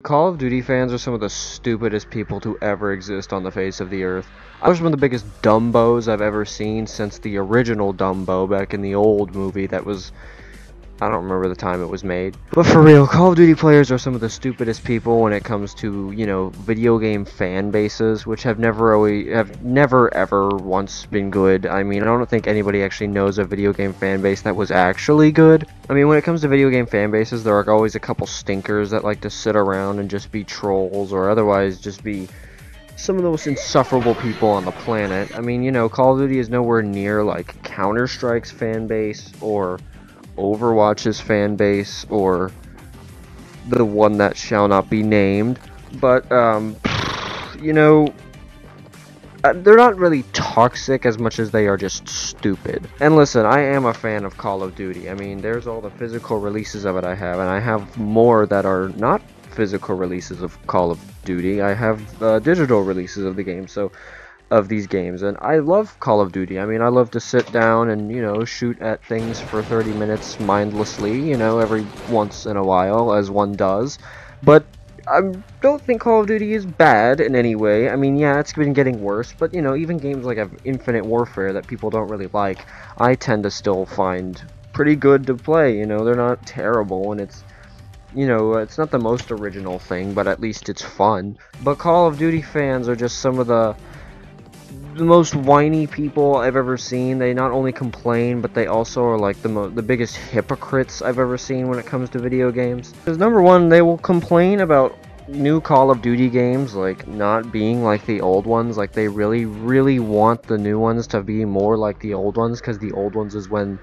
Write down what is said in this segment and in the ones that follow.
Call of Duty fans are some of the stupidest people to ever exist on the face of the earth. I was one of the biggest dumbos I've ever seen since the original Dumbo back in the old movie that was... I don't remember the time it was made. But for real, Call of Duty players are some of the stupidest people when it comes to, you know, video game fan bases, which have never ever once been good. I mean, I don't think anybody actually knows a video game fan base that was actually good. I mean, when it comes to video game fan bases, there are always a couple stinkers that like to sit around and just be trolls, or otherwise just be some of the most insufferable people on the planet. I mean, you know, Call of Duty is nowhere near like Counter-Strike's fan base, or Overwatch's fan base, or the one that shall not be named, but you know, they're not really toxic as much as they are just stupid. And listen, I am a fan of Call of Duty. I mean, there's all the physical releases of it I have, and I have more that are not physical releases of Call of Duty. I have digital releases of the game, of these games, and I love Call of Duty. I mean, I love to sit down and, you know, shoot at things for 30 minutes mindlessly, you know, every once in a while, as one does. But I don't think Call of Duty is bad in any way. I mean, yeah, it's been getting worse, but, you know, even games like Infinite Warfare that people don't really like, I tend to still find pretty good to play. You know, they're not terrible, and it's, you know, it's not the most original thing, but at least it's fun. But Call of Duty fans are just some of the most whiny people I've ever seen. They not only complain, but they also are like the biggest hypocrites I've ever seen when it comes to video games. Because number one, they will complain about new Call of Duty games like not being like the old ones. Like they really want the new ones to be more like the old ones, because the old ones is when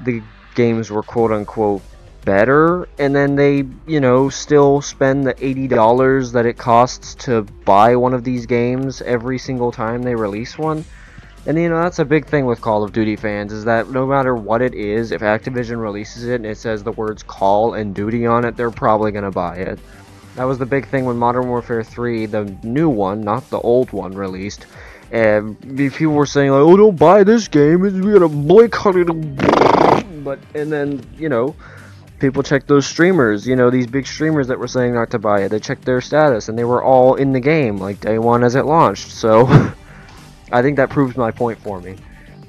the games were quote unquote better, and then they, you know, still spend the $80 that it costs to buy one of these games every single time they release one. And, you know, that's a big thing with Call of Duty fans, is that no matter what it is, if Activision releases it and it says the words Call and Duty on it, they're probably gonna buy it. That was the big thing when Modern Warfare 3, the new one, not the old one, released. And people were saying like, oh, don't buy this game, we gotta boycott it. But, and then, you know, people checked those streamers, you know, these big streamers that were saying not to buy it. They checked their status, and they were all in the game, like, day one as it launched. So, I think that proves my point for me.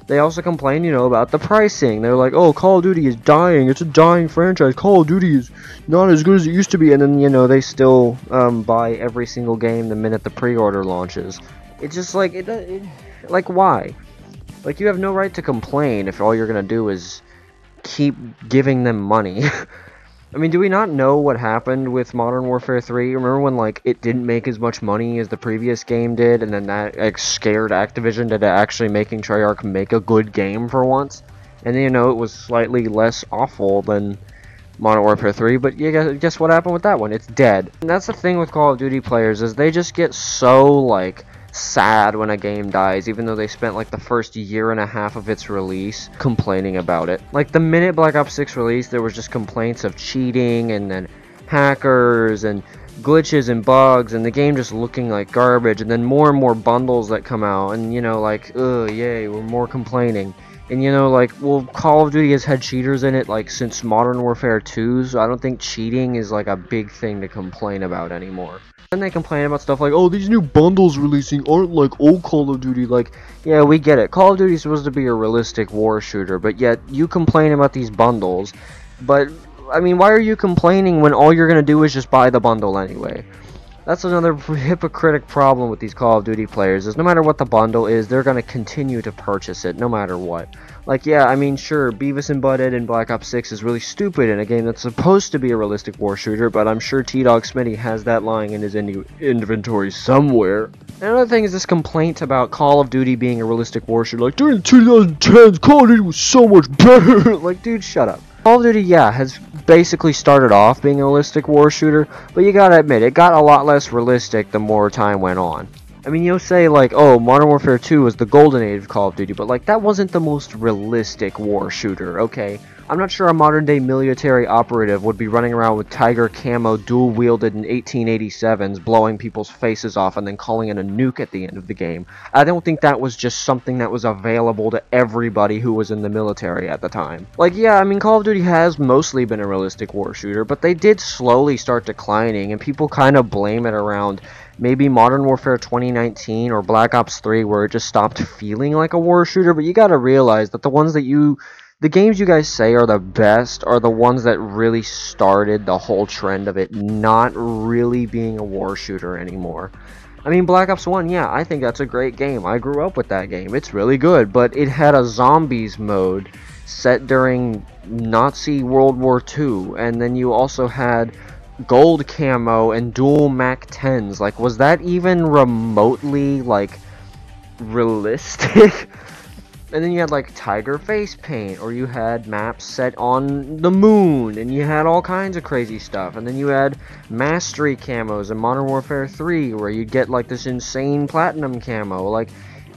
They also complain, you know, about the pricing. They're like, oh, Call of Duty is dying. It's a dying franchise. Call of Duty is not as good as it used to be. And then, you know, they still buy every single game the minute the pre-order launches. It's just like, like, why? Like, you have no right to complain if all you're gonna do is keep giving them money. I mean, do we not know what happened with Modern Warfare 3? Remember when, like, it didn't make as much money as the previous game did, and then that, like, scared Activision into actually making Treyarch make a good game for once? And, you know, it was slightly less awful than Modern Warfare 3, but yeah, guess what happened with that one? It's dead. And that's the thing with Call of Duty players, is they just get so, like, sad when a game dies, even though they spent like the first year and a half of its release complaining about it. Like the minute Black Ops 6 released, there was just complaints of cheating and then hackers and glitches and bugs, and the game just looking like garbage, and then more and more bundles that come out, and, you know, like, ugh, yay, we're more complaining. And, you know, like, well, Call of Duty has had cheaters in it, like, since Modern Warfare 2, so I don't think cheating is, like, a big thing to complain about anymore. Then they complain about stuff like, oh, these new bundles releasing aren't like old Call of Duty. Like, yeah, we get it. Call of Duty is supposed to be a realistic war shooter, but yet you complain about these bundles. But, I mean, why are you complaining when all you're going to do is just buy the bundle anyway? That's another hypocritic problem with these Call of Duty players, is no matter what the bundle is, they're going to continue to purchase it, no matter what. Like, yeah, I mean, sure, Beavis and Butthead in Black Ops 6 is really stupid in a game that's supposed to be a realistic war shooter, but I'm sure T-Dog Smitty has that lying in his inventory somewhere. Another thing is this complaint about Call of Duty being a realistic war shooter. Like, during the 2010s, Call of Duty was so much better! Like, dude, shut up. Call of Duty, yeah, has basically started off being a realistic war shooter, but you gotta admit, it got a lot less realistic the more time went on. I mean, you'll say, like, oh, Modern Warfare 2 was the golden age of Call of Duty, but, like, that wasn't the most realistic war shooter, okay? I'm not sure a modern-day military operative would be running around with Tiger camo dual-wielded in 1887s, blowing people's faces off and then calling in a nuke at the end of the game. I don't think that was just something that was available to everybody who was in the military at the time. Like, yeah, I mean, Call of Duty has mostly been a realistic war shooter, but they did slowly start declining, and people kind of blame it around maybe Modern Warfare 2019 or Black Ops 3, where it just stopped feeling like a war shooter. But you gotta realize that the games you guys say are the best are the ones that really started the whole trend of it not really being a war shooter anymore. I mean, Black Ops 1, yeah, I think that's a great game. I grew up with that game. It's really good, but it had a zombies mode set during Nazi World War II, and then you also had gold camo and dual MAC-10s. Like, was that even remotely, like, realistic? And then you had, like, tiger face paint, or you had maps set on the moon, and you had all kinds of crazy stuff. And then you had mastery camos in Modern Warfare 3, where you'd get, like, this insane platinum camo. Like,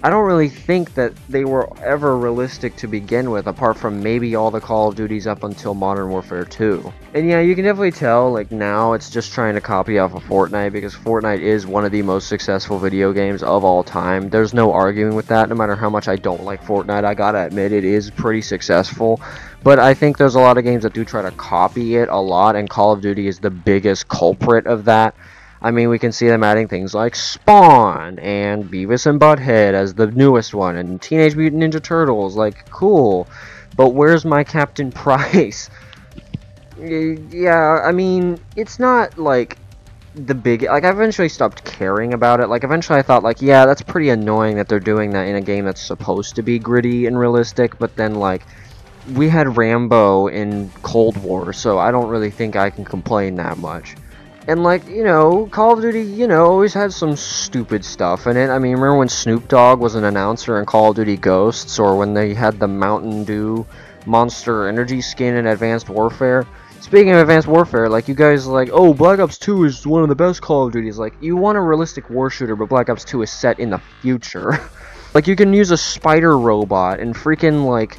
I don't really think that they were ever realistic to begin with, apart from maybe all the Call of Duties up until Modern Warfare 2. And yeah, you can definitely tell, like, now it's just trying to copy off of Fortnite, because Fortnite is one of the most successful video games of all time. There's no arguing with that, no matter how much I don't like Fortnite. I gotta admit, it is pretty successful. But I think there's a lot of games that do try to copy it a lot, and Call of Duty is the biggest culprit of that. I mean, we can see them adding things like Spawn and Beavis and Butthead as the newest one, and Teenage Mutant Ninja Turtles. Like, cool. But where's my Captain Price? Yeah, I mean, it's not, like, the big... Like, I eventually stopped caring about it. Like, eventually I thought, like, yeah, that's pretty annoying that they're doing that in a game that's supposed to be gritty and realistic, but then, like, we had Rambo in Cold War, so I don't really think I can complain that much. And, like, you know, Call of Duty, you know, always had some stupid stuff in it. I mean, remember when Snoop Dogg was an announcer in Call of Duty Ghosts, or when they had the Mountain Dew Monster Energy skin in Advanced Warfare? Speaking of Advanced Warfare, like, you guys are like, oh, Black Ops 2 is one of the best Call of Duties. Like, you want a realistic war shooter, but Black Ops 2 is set in the future. Like, you can use a spider robot and freaking, like,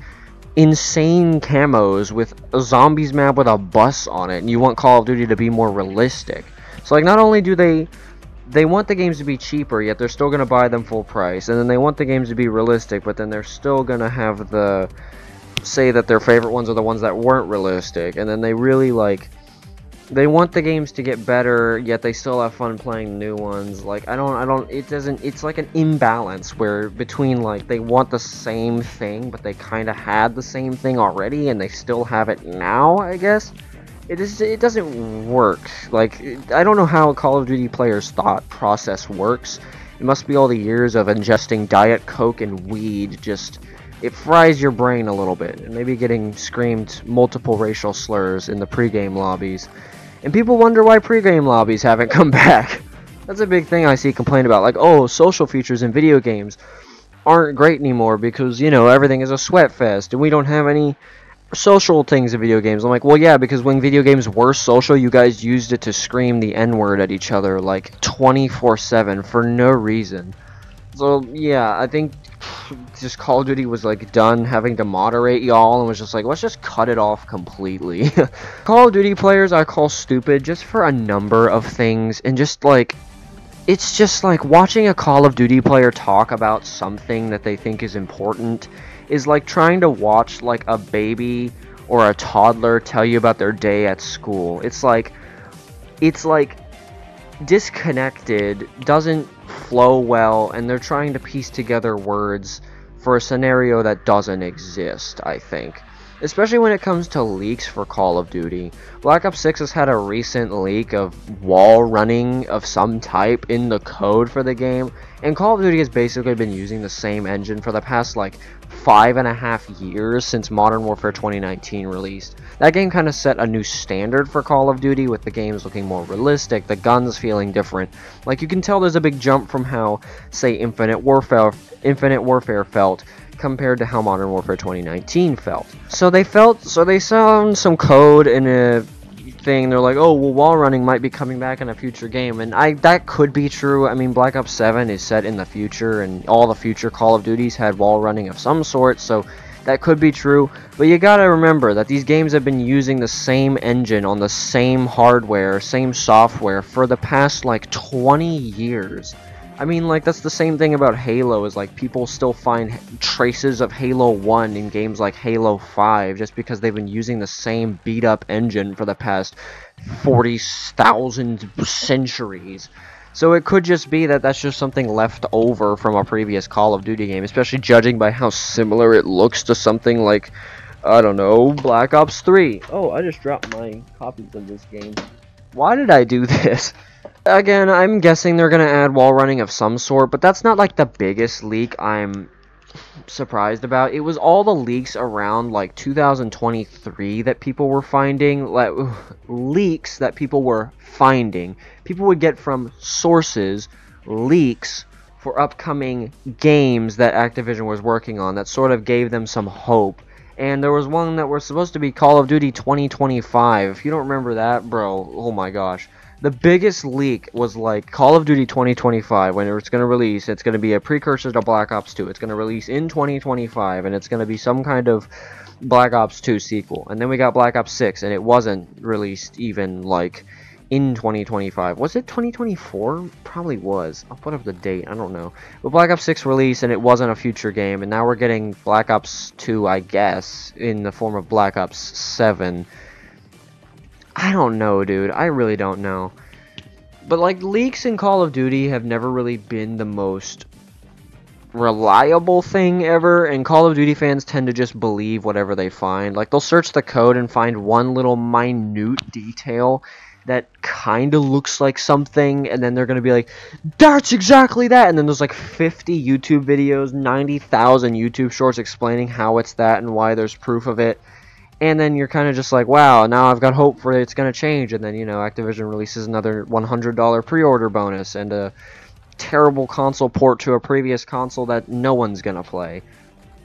insane camos with a zombies map with a bus on it, and you want Call of Duty to be more realistic. So, like, not only do they want the games to be cheaper, yet they're still going to buy them full price, and then they want the games to be realistic, but then they're still going to have the say that their favorite ones are the ones that weren't realistic, and then they really, like, they want the games to get better, yet they still have fun playing new ones. Like, it's like an imbalance where between, like, they want the same thing, but they kind of had the same thing already, and they still have it now, I guess. It doesn't work. Like, I don't know how Call of Duty players' thought process works. It must be all the years of ingesting Diet Coke and weed. Just, it fries your brain a little bit, and maybe getting screamed multiple racial slurs in the pregame lobbies. And people wonder why pregame lobbies haven't come back. That's a big thing I see complained about. Like, oh, social features in video games aren't great anymore because, you know, everything is a sweat fest and we don't have any social things in video games. I'm like, well, yeah, because when video games were social, you guys used it to scream the N-word at each other like 24/7 for no reason. So, yeah, I think just Call of Duty was, like, done having to moderate y'all and was just like, let's just cut it off completely. Call of Duty players I call stupid just for a number of things, and just, like, it's just like watching a Call of Duty player talk about something that they think is important is like trying to watch, like, a baby or a toddler tell you about their day at school. It's like disconnected, doesn't flow well, and they're trying to piece together words for a scenario that doesn't exist, I think. Especially when it comes to leaks for Call of Duty. Black Ops 6 has had a recent leak of wall running of some type in the code for the game, and Call of Duty has basically been using the same engine for the past, like, 5.5 years since Modern Warfare 2019 released. That game kind of set a new standard for Call of Duty, with the games looking more realistic, the guns feeling different. Like, you can tell there's a big jump from how, say, Infinite Warfare felt compared to how Modern Warfare 2019 felt. So they found some code in a thing. They're like, oh, well, wall running might be coming back in a future game, and that could be true. I mean, Black Ops 7 is set in the future, and all the future Call of Duties had wall running of some sort, so That could be true, but you gotta remember that these games have been using the same engine on the same hardware, same software for the past like 20 years. I mean, like, that's the same thing about Halo, is like people still find traces of Halo 1 in games like Halo 5 just because they've been using the same beat up engine for the past 40,000 centuries. So it could just be that that's just something left over from a previous Call of Duty game, especially judging by how similar it looks to something like, I don't know, Black Ops 3. Oh, I just dropped my copies of this game. Why did I do this? Again, I'm guessing they're going to add wall running of some sort, but that's not like the biggest leak I'm surprised about. It was all the leaks around like 2023 that people were finding, like leaks that people were finding. People would get from sources leaks for upcoming games that Activision was working on that sort of gave them some hope. And there was one that was supposed to be Call of Duty 2025. If you don't remember that, bro, oh my gosh. The biggest leak was like Call of Duty 2025, when it's going to release. It's going to be a precursor to Black Ops 2. It's going to release in 2025, and it's going to be some kind of Black Ops 2 sequel. And then we got Black Ops 6, and it wasn't released even like in 2025. Was it 2024? Probably was. I'll put up the date. I don't know. But Black Ops 6 released, and it wasn't a future game, and now we're getting Black Ops 2, I guess, in the form of Black Ops 7. I don't know, dude. I really don't know. But, like, leaks in Call of Duty have never really been the most reliable thing ever, and Call of Duty fans tend to just believe whatever they find. Like, they'll search the code and find one little minute detail that kind of looks like something, and then they're going to be like, that's exactly that! And then there's like 50 YouTube videos, 90,000 YouTube shorts explaining how it's that and why there's proof of it. And then you're kind of just like, wow, now I've got hope for it's going to change. And then, you know, Activision releases another $100 pre-order bonus and a terrible console port to a previous console that no one's going to play.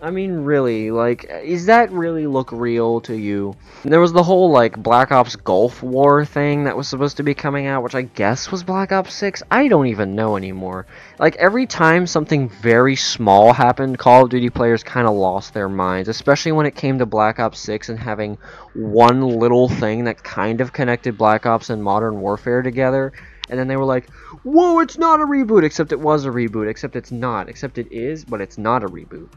I mean, really, like, is that really look real to you? There was the whole, like, Black Ops Gulf War thing that was supposed to be coming out, which I guess was Black Ops 6? I don't even know anymore. Like, every time something very small happened, Call of Duty players kind of lost their minds, especially when it came to Black Ops 6 and having one little thing that kind of connected Black Ops and Modern Warfare together. And then they were like, whoa, it's not a reboot, except it was a reboot, except it's not, except it is, but it's not a reboot.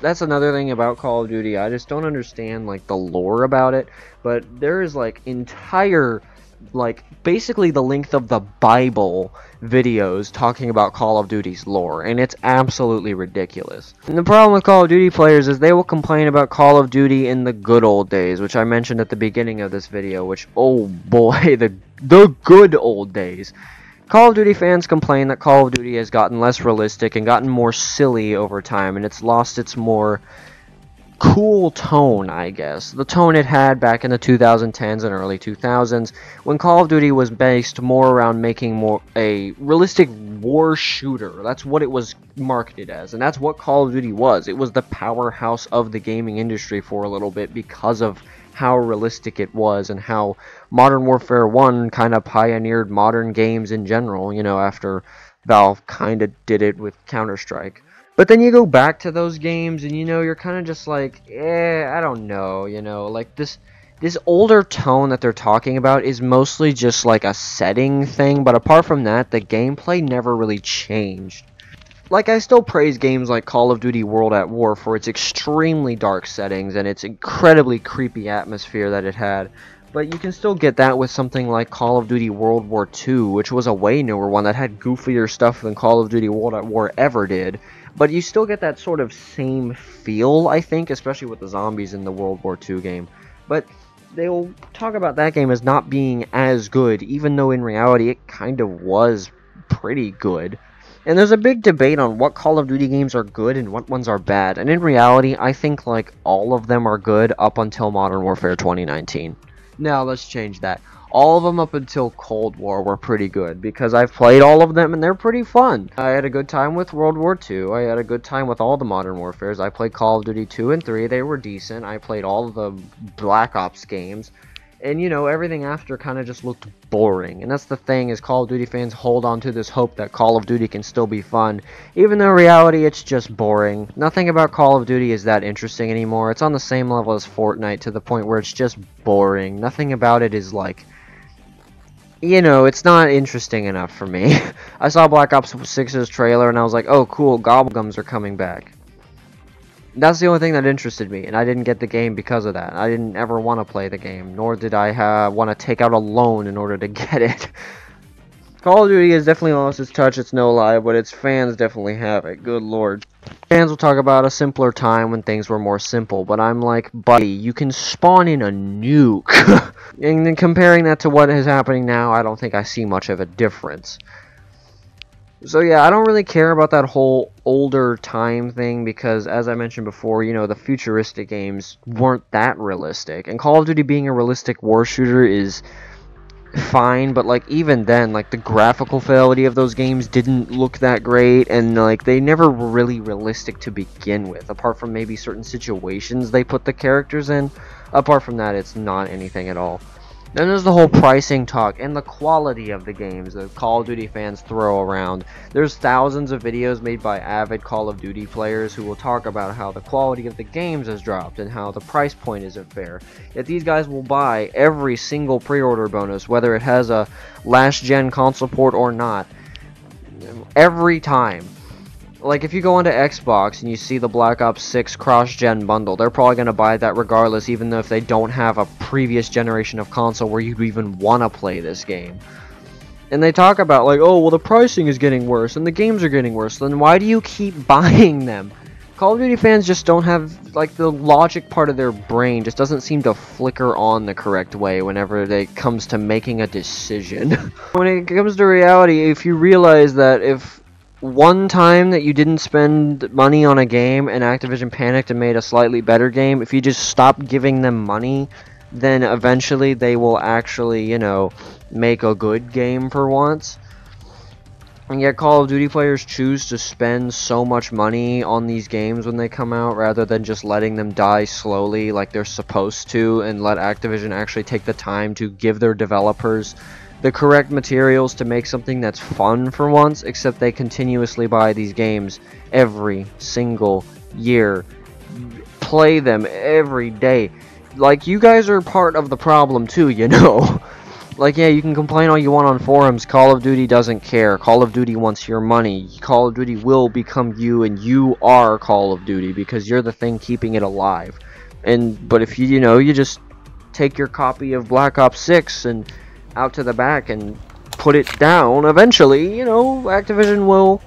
That's another thing about Call of Duty. I just don't understand, like, the lore about it. But there is, like, entire, like, basically the length of the Bible videos talking about Call of Duty's lore. And it's absolutely ridiculous. And the problem with Call of Duty players is they will complain about Call of Duty in the good old days, which I mentioned at the beginning of this video, which, oh boy, the good old days. Call of Duty fans complain that Call of Duty has gotten less realistic and gotten more silly over time, and it's lost its more cool tone, I guess. The tone it had back in the 2010s and early 2000s, when Call of Duty was based more around making more a realistic war shooter. That's what it was marketed as, and that's what Call of Duty was. It was the powerhouse of the gaming industry for a little bit because of how realistic it was and how Modern Warfare 1 kind of pioneered modern games in general, you know, after Valve kind of did it with Counter-Strike. But then you go back to those games and, you know, you're kind of just like, I don't know, you know, like this older tone that they're talking about is mostly just like a setting thing, but apart from that, the gameplay never really changed. Like, I still praise games like Call of Duty World at War for its extremely dark settings and its incredibly creepy atmosphere that it had. But you can still get that with something like Call of Duty World War II, which was a way newer one that had goofier stuff than Call of Duty World at War ever did. But you still get that sort of same feel, I think, especially with the zombies in the World War II game. But they'll talk about that game as not being as good, even though in reality it kind of was pretty good. And there's a big debate on what Call of Duty games are good and what ones are bad. And in reality, I think like all of them are good up until Modern Warfare 2019. Now let's change that. All of them up until Cold War were pretty good because I've played all of them and they're pretty fun. I had a good time with World War II. I had a good time with all the Modern Warfares. I played Call of Duty 2 and 3. They were decent. I played all of the Black Ops games. And, you know, everything after kind of just looked boring. And that's the thing, is Call of Duty fans hold on to this hope that Call of Duty can still be fun, even though in reality it's just boring. Nothing about Call of Duty is that interesting anymore. It's on the same level as Fortnite, to the point where it's just boring. Nothing about it is like, you know, it's not interesting enough for me. I saw Black Ops 6's trailer and I was like, oh cool, Gobblegums are coming back. That's the only thing that interested me, and I didn't get the game because of that. I didn't ever want to play the game, nor did I want to take out a loan in order to get it. Call of Duty has definitely lost its touch, it's no lie, but its fans definitely have it. Good lord. Fans will talk about a simpler time when things were more simple, but I'm like, buddy, you can spawn in a nuke. And then comparing that to what is happening now, I don't think I see much of a difference. So yeah, I don't really care about that whole older time thing, because as I mentioned before, you know, the futuristic games weren't that realistic. And Call of Duty being a realistic war shooter is fine, but like even then, like the graphical fidelity of those games didn't look that great, and like they never were really realistic to begin with, apart from maybe certain situations they put the characters in. Apart from that, it's not anything at all. Then there's the whole pricing talk and the quality of the games that Call of Duty fans throw around. There's thousands of videos made by avid Call of Duty players who will talk about how the quality of the games has dropped and how the price point isn't fair. Yet these guys will buy every single pre-order bonus, whether it has a last-gen console port or not, every time. Like, if you go onto Xbox and you see the Black Ops 6 cross-gen bundle, they're probably going to buy that regardless, even though if they don't have a previous generation of console where you even want to play this game. And they talk about, like, oh, well, the pricing is getting worse, and the games are getting worse, then why do you keep buying them? Call of Duty fans just don't have, like, the logic part of their brain just doesn't seem to flicker on the correct way whenever it comes to making a decision. When it comes to reality, if you realize that if one time that you didn't spend money on a game and Activision panicked and made a slightly better game, if you just stop giving them money, then eventually they will actually, you know, make a good game for once. And yet Call of Duty players choose to spend so much money on these games when they come out, rather than just letting them die slowly like they're supposed to, and let Activision actually take the time to give their developers the correct materials to make something that's fun for once. Except they continuously buy these games every single year, play them every day. Like, you guys are part of the problem too, you know. Like, yeah, you can complain all you want on forums, Call of Duty doesn't care, Call of Duty wants your money, Call of Duty will become you, and you are Call of Duty because you're the thing keeping it alive. But if you know, you just take your copy of Black Ops 6 and out to the back and put it down, eventually, you know, Activision will,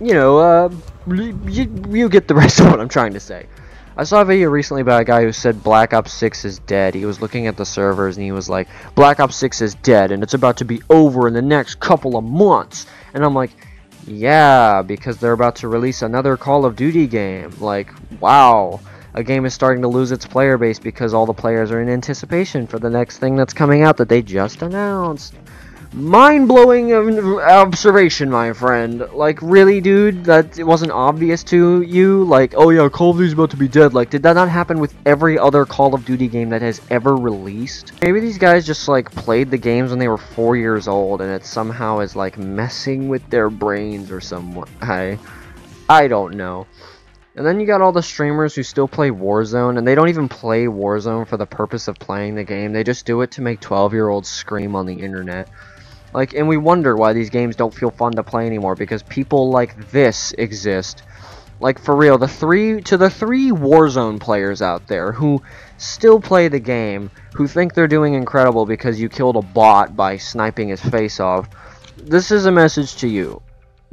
you know, you get the rest of what I'm trying to say. I saw a video recently by a guy who said Black Ops 6 is dead. He was looking at the servers and he was like, Black Ops 6 is dead and it's about to be over in the next couple of months. And I'm like, yeah, because they're about to release another Call of Duty game. Like, wow. A game is starting to lose its player base because all the players are in anticipation for the next thing that's coming out that they just announced. Mind-blowing observation, my friend. Like, really, dude? That it wasn't obvious to you? Like, oh yeah, Call of Duty's about to be dead. Like, did that not happen with every other Call of Duty game that has ever released? Maybe these guys just, like, played the games when they were 4 years old, and it somehow is, like, messing with their brains or some way. I don't know. And then you got all the streamers who still play Warzone, and they don't even play Warzone for the purpose of playing the game. They just do it to make 12-year-olds scream on the internet. Like, and we wonder why these games don't feel fun to play anymore, because people like this exist. Like, for real, the three Warzone players out there who still play the game, who think they're doing incredible because you killed a bot by sniping his face off, this is a message to you.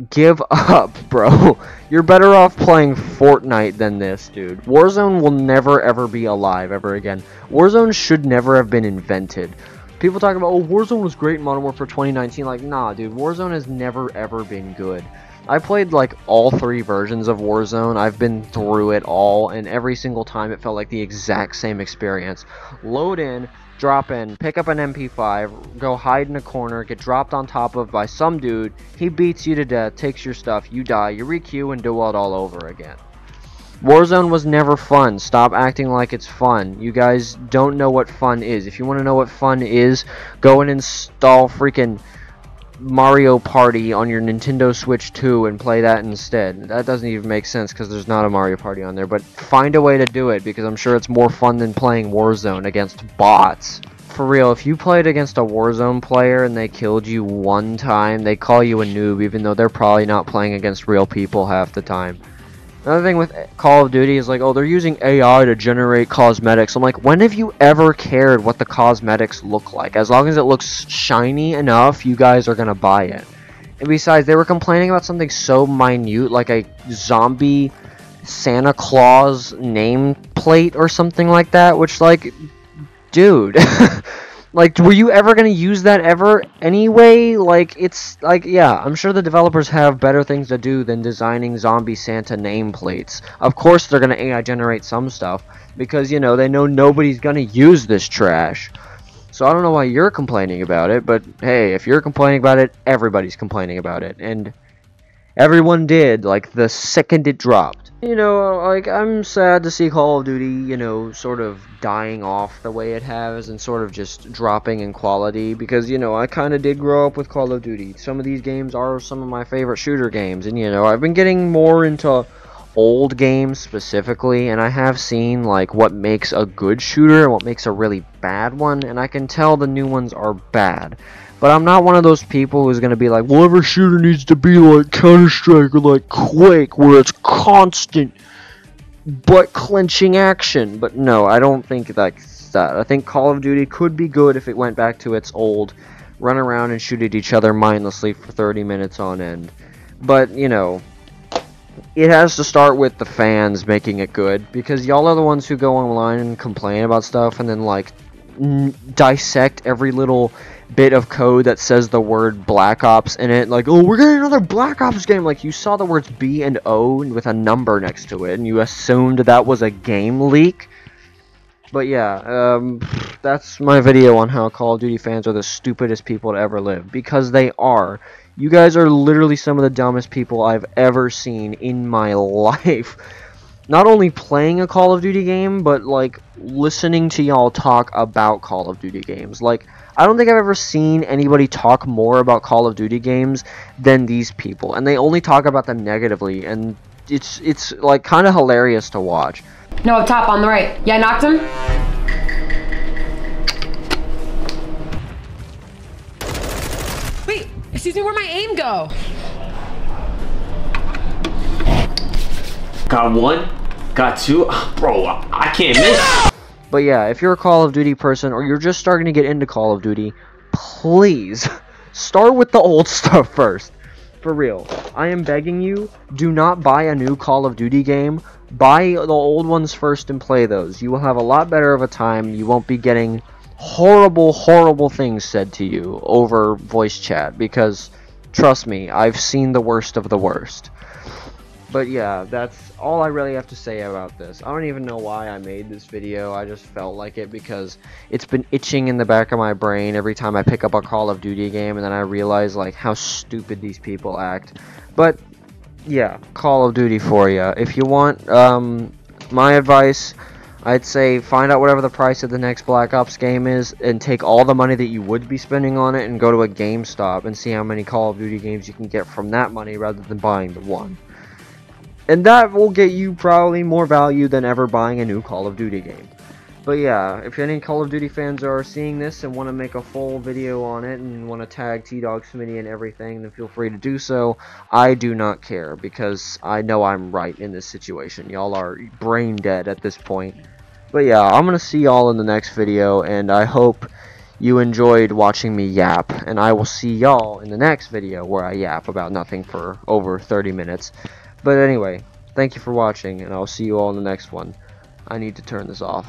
Give up, bro. You're better off playing Fortnite than this, dude. Warzone will never ever be alive ever again. Warzone should never have been invented. People talk about, oh, Warzone was great in Modern Warfare 2019. Like, nah, dude, Warzone has never ever been good. I played, like, all 3 versions of Warzone. I've been through it all, and every single time it felt like the exact same experience. Load in, drop in, pick up an MP5, go hide in a corner, get dropped on top of by some dude, he beats you to death, takes your stuff, you die, you requeue, and do it all over again. Warzone was never fun. Stop acting like it's fun. You guys don't know what fun is. If you want to know what fun is, go and install freaking Mario Party on your Nintendo Switch 2 and play that instead. That doesn't even make sense because there's not a Mario Party on there, but find a way to do it because I'm sure it's more fun than playing Warzone against bots. For real, if you played against a Warzone player and they killed you one time, they call you a noob even though they're probably not playing against real people half the time. Another thing with Call of Duty is like, oh, they're using AI to generate cosmetics. I'm like, when have you ever cared what the cosmetics look like? As long as it looks shiny enough, you guys are gonna buy it. And besides, they were complaining about something so minute, like a zombie Santa Claus nameplate or something like that, which, like, dude. Like, were you ever gonna use that ever anyway? Like, it's, like, yeah, I'm sure the developers have better things to do than designing zombie Santa nameplates. Of course they're gonna AI generate some stuff, because, you know, they know nobody's gonna use this trash. So I don't know why you're complaining about it, but hey, if you're complaining about it, everybody's complaining about it. And everyone did, like, the second it dropped. You know, like, I'm sad to see Call of Duty, you know, sort of dying off the way it has and sort of just dropping in quality because, you know, I kind of did grow up with Call of Duty. Some of these games are some of my favorite shooter games, and, you know, I've been getting more into old games specifically, and I have seen, like, what makes a good shooter and what makes a really bad one, and I can tell the new ones are bad. But I'm not one of those people who's going to be like, well, every shooter needs to be like Counter-Strike or like Quake, where it's constant butt-clenching action. But no, I don't think that's that. I think Call of Duty could be good if it went back to its old run around and shoot at each other mindlessly for 30 minutes on end. But, you know, it has to start with the fans making it good, because y'all are the ones who go online and complain about stuff and then, like, dissect every little bit of code that says the word Black Ops in it, like, oh, we're getting another Black Ops game. Like, you saw the words B and O with a number next to it, and you assumed that was a game leak. But yeah, that's my video on how Call of Duty fans are the stupidest people to ever live, because they are. You guys are literally some of the dumbest people I've ever seen in my life. Not only playing a Call of Duty game, but, like, listening to y'all talk about Call of Duty games. Like, I don't think I've ever seen anybody talk more about Call of Duty games than these people. And they only talk about them negatively, and it's like, kind of hilarious to watch. No, up top on the right. Yeah, I knocked him. Wait, excuse me, where'd my aim go? Got one, got two. Bro, I can't miss. But yeah, if you're a Call of Duty person or you're just starting to get into Call of Duty, please start with the old stuff first. For real. I am begging you, do not buy a new Call of Duty game. Buy the old ones first and play those. You will have a lot better of a time. You won't be getting horrible, horrible things said to you over voice chat, because, trust me, I've seen the worst of the worst. But yeah, that's all I really have to say about this. I don't even know why I made this video. I just felt like it because it's been itching in the back of my brain every time I pick up a Call of Duty game, and then I realize, like, how stupid these people act. But yeah, Call of Duty for you. If you want my advice, I'd say find out whatever the price of the next Black Ops game is and take all the money that you would be spending on it and go to a GameStop and see how many Call of Duty games you can get from that money rather than buying the one. And that will get you probably more value than ever buying a new Call of Duty game. But yeah, if any Call of Duty fans are seeing this and want to make a full video on it and want to tag T-Dog Smitty and everything, then feel free to do so. I do not care, because I know I'm right in this situation. Y'all are brain dead at this point. But yeah, I'm going to see y'all in the next video, and I hope you enjoyed watching me yap. And I will see y'all in the next video where I yap about nothing for over 30 minutes. But anyway, thank you for watching, and I'll see you all in the next one. I need to turn this off.